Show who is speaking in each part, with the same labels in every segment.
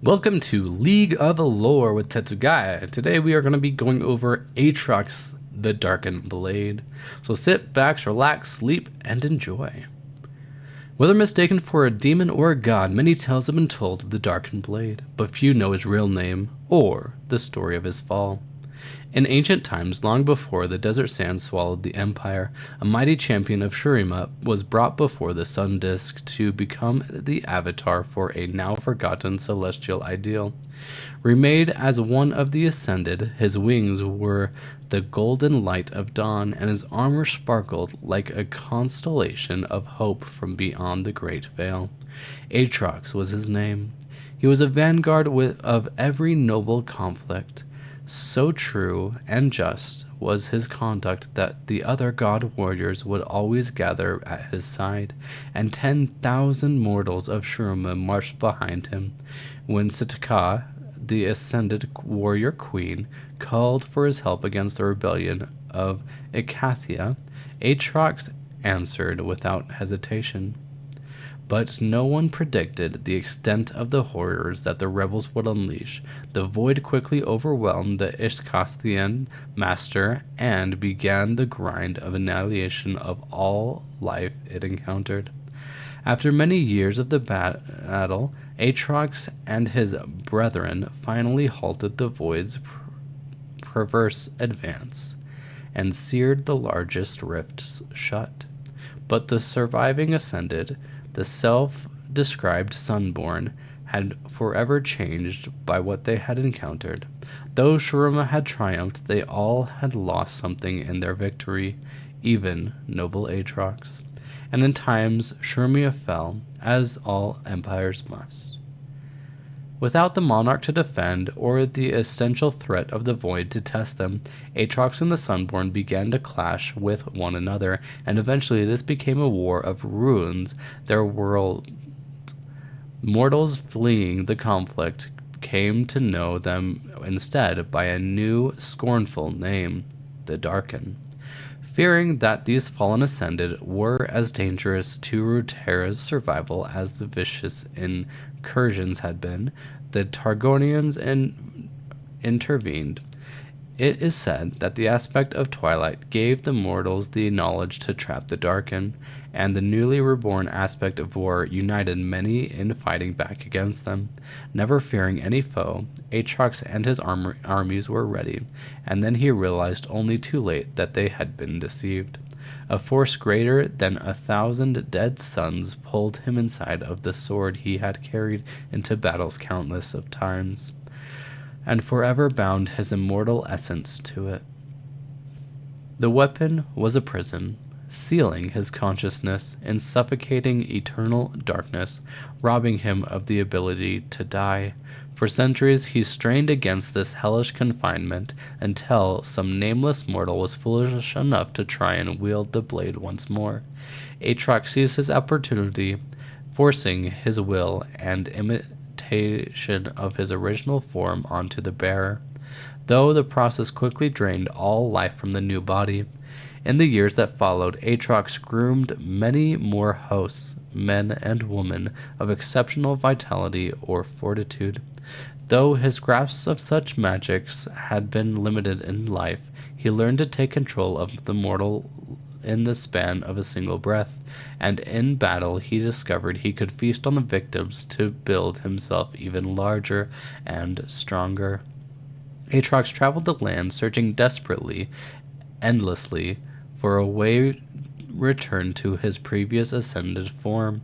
Speaker 1: Welcome to League of Lore with Tetsugaya. Today we are going to be going over Aatrox, the Darkened Blade. So sit back, relax, sleep, and enjoy. Whether mistaken for a demon or a god, many tales have been told of the Darkened Blade, but few know his real name or the story of his fall. In ancient times, long before the desert sand swallowed the empire, a mighty champion of Shurima was brought before the sun disk to become the avatar for a now forgotten celestial ideal. Remade as one of the ascended, his wings were the golden light of dawn, and his armor sparkled like a constellation of hope from beyond the great veil. Aatrox was his name. He was a vanguard of every noble conflict. So true and just was his conduct that the other god warriors would always gather at his side, and 10,000 mortals of Shurima marched behind him. When Sitka, the ascended warrior queen, called for his help against the rebellion of Ikathia, Aatrox answered without hesitation. But no one predicted the extent of the horrors that the rebels would unleash. The void quickly overwhelmed the Iskathian master and began the grind of annihilation of all life it encountered. After many years of the battle, Aatrox and his brethren finally halted the void's perverse advance and seared the largest rifts shut. But the surviving ascended. The self-described Sunborn had forever changed by what they had encountered. Though Shurima had triumphed, they all had lost something in their victory, even noble Aatrox. And in times Shurima fell, as all empires must. Without the monarch to defend, or the essential threat of the void to test them, Aatrox and the Sunborn began to clash with one another, and eventually this became a war of ruins. Their world mortals fleeing the conflict came to know them instead by a new, scornful name, the Darken. Fearing that these fallen ascended were as dangerous to Runeterra's survival as the vicious incursions had been, the Targonians intervened. It is said that the aspect of twilight gave the mortals the knowledge to trap the Darken, and the newly reborn aspect of war united many in fighting back against them. Never fearing any foe, Aatrox and his armies were ready, and then he realized only too late that they had been deceived. A force greater than 1,000 dead suns pulled him inside of the sword he had carried into battles countless of times, and forever bound his immortal essence to it. The weapon was a prison, sealing his consciousness in suffocating eternal darkness, robbing him of the ability to die. For centuries he strained against this hellish confinement until some nameless mortal was foolish enough to try and wield the blade once more. Aatrox seized his opportunity, forcing his will and imitation of his original form onto the bearer, though the process quickly drained all life from the new body. In the years that followed, Aatrox groomed many more hosts, men and women, of exceptional vitality or fortitude. Though his grasp of such magics had been limited in life, he learned to take control of the mortal in the span of a single breath, and in battle he discovered he could feast on the victims to build himself even larger and stronger. Aatrox traveled the land, searching desperately, endlessly, for a way return to his previous ascended form,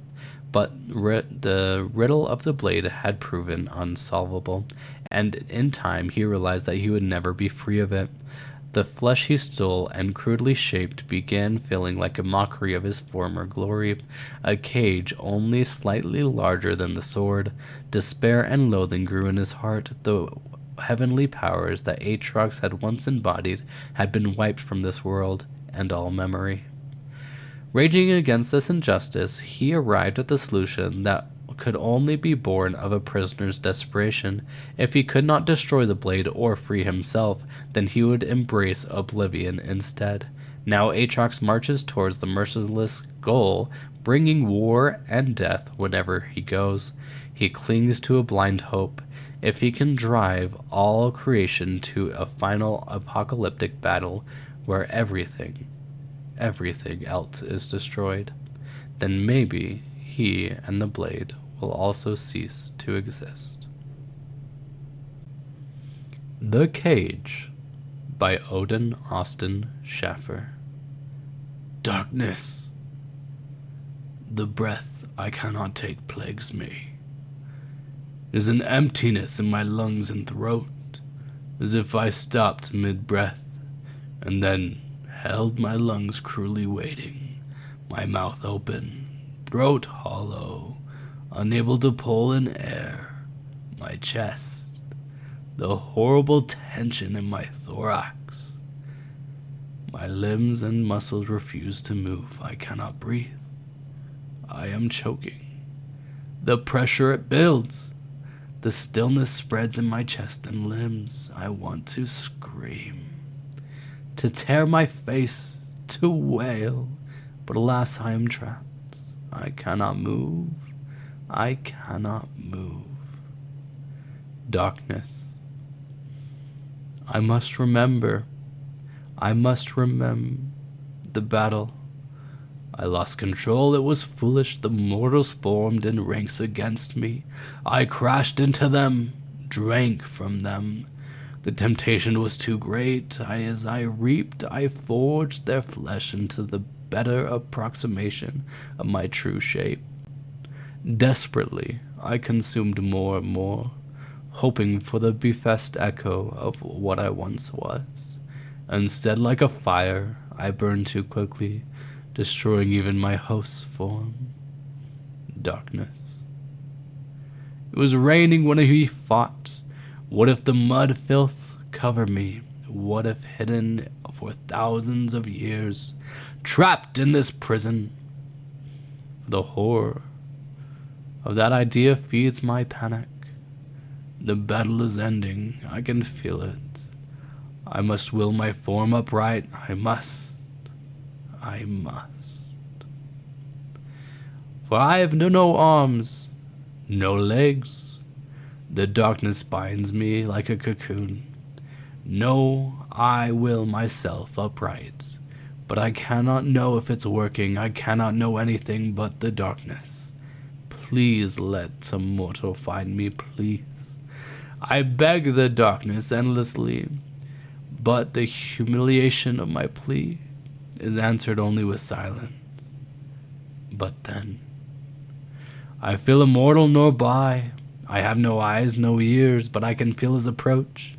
Speaker 1: but the riddle of the blade had proven unsolvable, and in time he realized that he would never be free of it. The flesh he stole and crudely shaped began feeling like a mockery of his former glory, a cage only slightly larger than the sword. Despair and loathing grew in his heart. The heavenly powers that Aatrox had once embodied had been wiped from this world and all memory. Raging against this injustice, he arrived at the solution that could only be born of a prisoner's desperation. If he could not destroy the blade or free himself, then he would embrace oblivion instead. Now Aatrox marches towards the merciless goal, bringing war and death whenever he goes. He clings to a blind hope. If he can drive all creation to a final apocalyptic battle where everything else is destroyed, then maybe he and the blade will also cease to exist. The Cage by Odin Austin Schaffer. Darkness. The breath I cannot take plagues me. There's an emptiness in my lungs and throat, as if I stopped mid-breath, and then held my lungs cruelly waiting, my mouth open, throat hollow, unable to pull in air, my chest, the horrible tension in my thorax. My limbs and muscles refuse to move, I cannot breathe. I am choking. The pressure it builds. The stillness spreads in my chest and limbs. I want to scream, to tear my face, to wail, but alas, I am trapped. I cannot move. I cannot move. Darkness. I must remember. I must remember the battle. I lost control, it was foolish, the mortals formed in ranks against me. I crashed into them, drank from them. The temptation was too great, as I reaped, I forged their flesh into the better approximation of my true shape. Desperately, I consumed more and more, hoping for the befest echo of what I once was. Instead, like a fire, I burned too quickly, destroying even my host's form. Darkness. It was raining when we fought. What if the mud filth covered me? What if hidden for thousands of years, trapped in this prison? The horror of that idea feeds my panic. The battle is ending. I can feel it. I must will my form upright. I must. For I have no arms, no legs. The darkness binds me like a cocoon. No, I will myself upright, but I cannot know if it's working. I cannot know anything but the darkness. Please let some mortal find me, please. I beg the darkness endlessly, but the humiliation of my plea is answered only with silence. But then, I feel immortal nor by. I have no eyes, no ears, but I can feel his approach.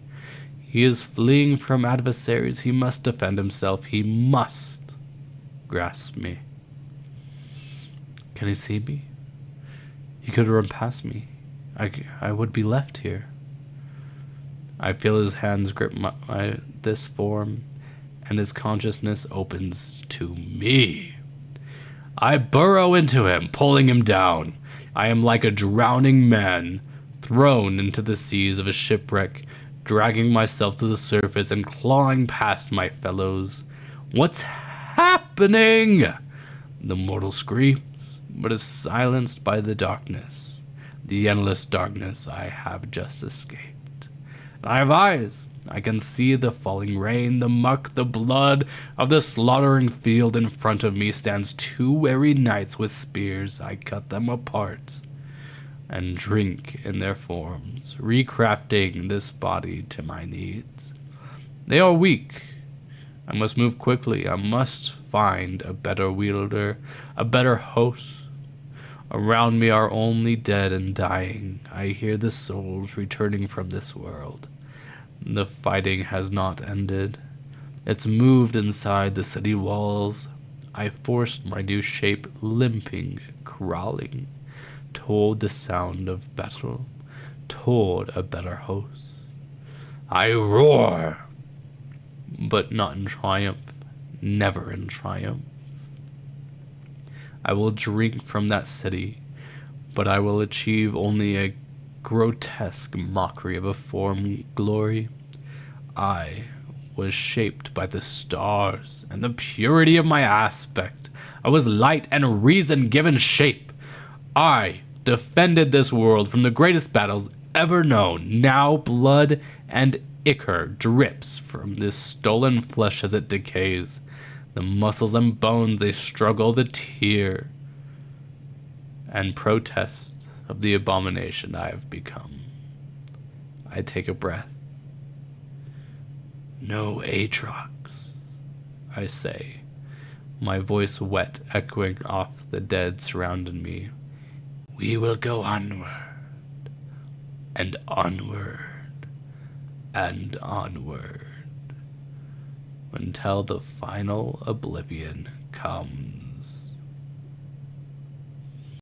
Speaker 1: He is fleeing from adversaries. He must defend himself. He must grasp me. Can he see me? He could run past me. I would be left here. I feel his hands grip this form, and his consciousness opens to me. I burrow into him, pulling him down. I am like a drowning man, thrown into the seas of a shipwreck, dragging myself to the surface and clawing past my fellows. What's happening? The mortal screams, but is silenced by the darkness, the endless darkness I have just escaped. I have eyes. I can see the falling rain, the muck, the blood of the slaughtering field. In front of me stands two weary knights with spears. I cut them apart and drink in their forms, recrafting this body to my needs. They are weak. I must move quickly. I must find a better wielder, a better host. Around me are only dead and dying. I hear the souls returning from this world. The fighting has not ended. It's moved inside the city walls. I forced my new shape, limping, crawling, toward the sound of battle, toward a better host. I roar, but not in triumph, never in triumph. I will drink from that city, but I will achieve only a grotesque mockery of a form glory. I was shaped by the stars and the purity of my aspect. I was light and reason given shape. I defended this world from the greatest battles ever known. Now blood and ichor drips from this stolen flesh as it decays. The muscles and bones, they struggle to tear and protest of the abomination I have become. I take a breath. No Aatrox, I say, my voice wet, echoing off the dead surrounding me. We will go onward, and onward, and onward, until the final oblivion comes.